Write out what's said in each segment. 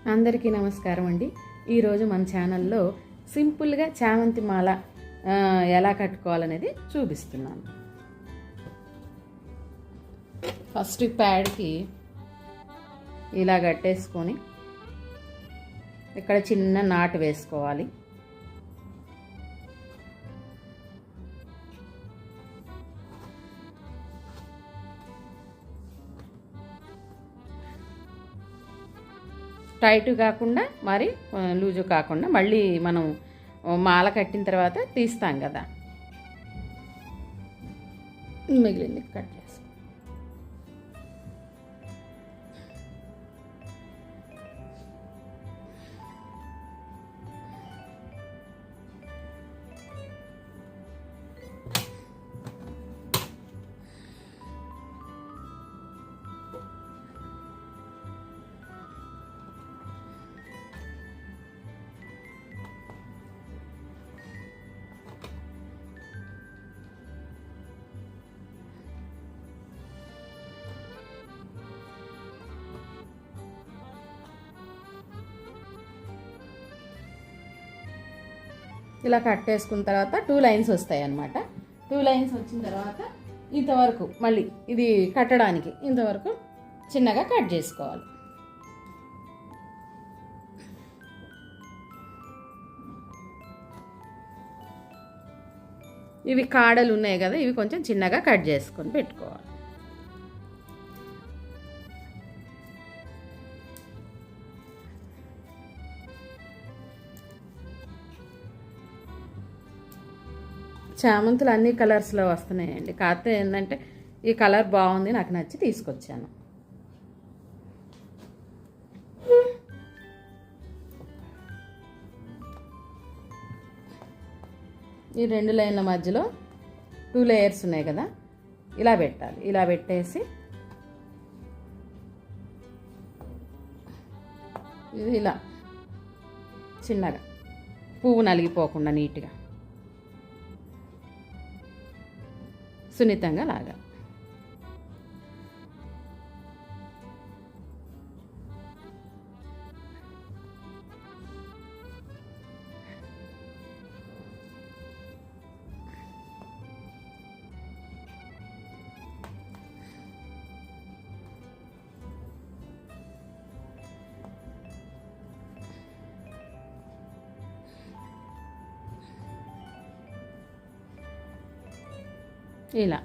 అందరికీ నమస్కారం అండి. ఈరోజు మన ఛానల్లో సింపుల్గా చామంతి మాల ఎలా కట్టుకోవాలనేది చూపిస్తున్నాను. ఫస్ట్ ప్యాడ్కి ఇలా కట్టేసుకొని ఇక్కడ చిన్న నాటు వేసుకోవాలి. టైట్ కాకుండా మరి లూజు కాకుండా మళ్ళీ మనం మాల కట్టిన తర్వాత తీస్తాం కదా, మిగిలింది కట్ చేసుకో. ఇలా కట్టేసుకున్న తర్వాత 2 లైన్స్ వస్తాయి అన్నమాట. 2 లైన్స్ వచ్చిన తర్వాత ఇంతవరకు మళ్ళీ ఇది కట్టడానికి ఇంతవరకు చిన్నగా కట్ చేసుకోవాలి. ఇవి కాడలు ఉన్నాయి కదా, ఇవి కొంచెం చిన్నగా కట్ చేసుకొని పెట్టుకోవాలి. చామంతులు అన్ని కలర్స్లో వస్తున్నాయండి. కాకపోతే ఏంటంటే ఈ కలర్ బాగుంది, నాకు నచ్చి తీసుకొచ్చాను. ఈ 2 లైన్ల మధ్యలో 2 లేయర్స్ ఉన్నాయి కదా, ఇలా పెట్టాలి. ఇలా పెట్టేసి ఇది ఇలా చిన్నగా పువ్వు నలిగిపోకుండా నీట్గా సున్నితంగా లాగా. ఇలా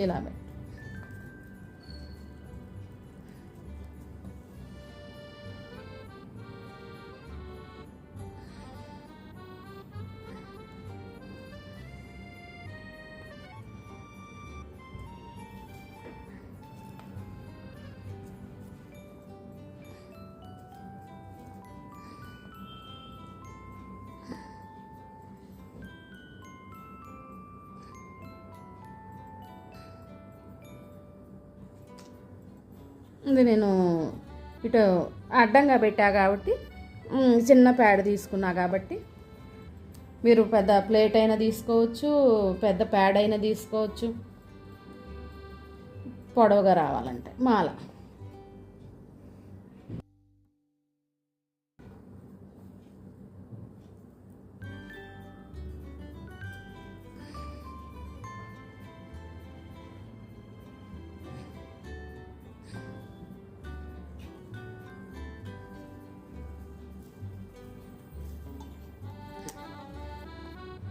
ఇలా ఇది నేను ఇటు అడ్డంగా పెట్టా కాబట్టి చిన్న ప్యాడ్ తీసుకున్నా కాబట్టి మీరు పెద్ద ప్లేట్ అయినా తీసుకోవచ్చు, పెద్ద ప్యాడ్ అయినా తీసుకోవచ్చు, పొడవుగా రావాలంటే మాల.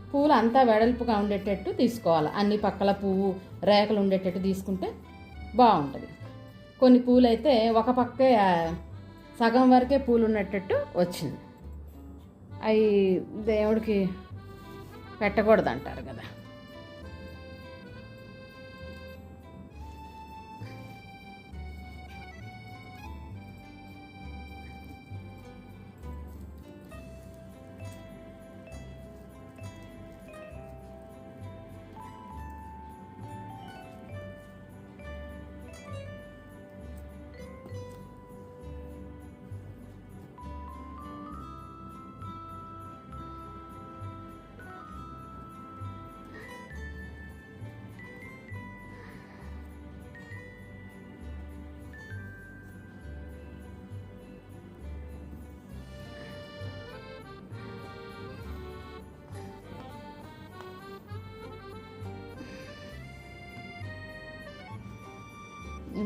పూలు అంతా వెడల్పుగా ఉండేటట్టు తీసుకోవాలి. అన్ని పక్కల పువ్వు రేఖలు ఉండేటట్టు తీసుకుంటే బాగుంటుంది. కొన్ని పూలు అయితే ఒక పక్కే సగం వరకే పూలు ఉన్నట్టు వచ్చింది. అవి దేవుడికి పెట్టకూడదు అంటారు కదా.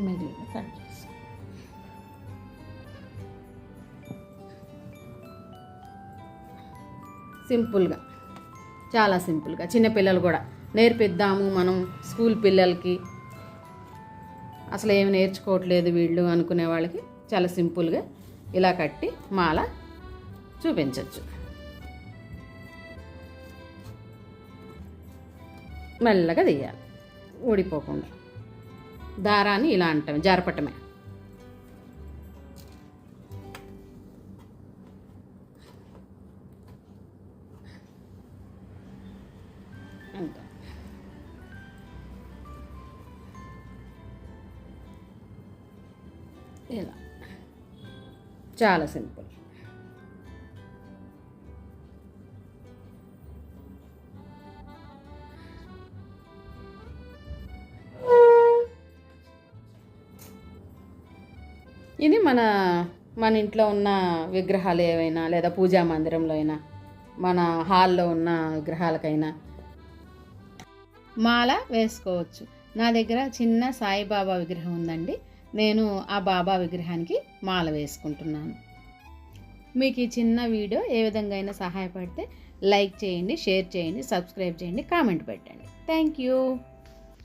మిగిలిన కట్ చేసి సింపుల్గా, చాలా సింపుల్గా చిన్నపిల్లలు కూడా నేర్పిద్దాము మనం, స్కూల్ పిల్లలకి అసలు ఏమి నేర్చుకోవట్లేదు వీళ్ళు అనుకునే వాళ్ళకి చాలా సింపుల్గా ఇలా కట్టి మాల చూపించవచ్చు. మెల్లగా తీయాలి, ఊడిపోకుండా. దారాన్ని ఇలా అంటాం, జరపటమే. అంతే. ఇలా చాలా సింపుల్. ఇది మన ఇంట్లో ఉన్న విగ్రహాలు ఏవైనా, లేదా పూజా మందిరంలో అయినా, మన హాల్లో ఉన్న విగ్రహాలకైనా మాల వేసుకోవచ్చు. నా దగ్గర చిన్న సాయిబాబా విగ్రహం ఉందండి. నేను ఆ బాబా విగ్రహానికి మాల వేసుకుంటున్నాను. మీకు ఈ చిన్న వీడియో ఏ విధంగా అయినా సహాయపడితే లైక్ చేయండి, షేర్ చేయండి, సబ్స్క్రైబ్ చేయండి, కామెంట్ పెట్టండి. Thank you.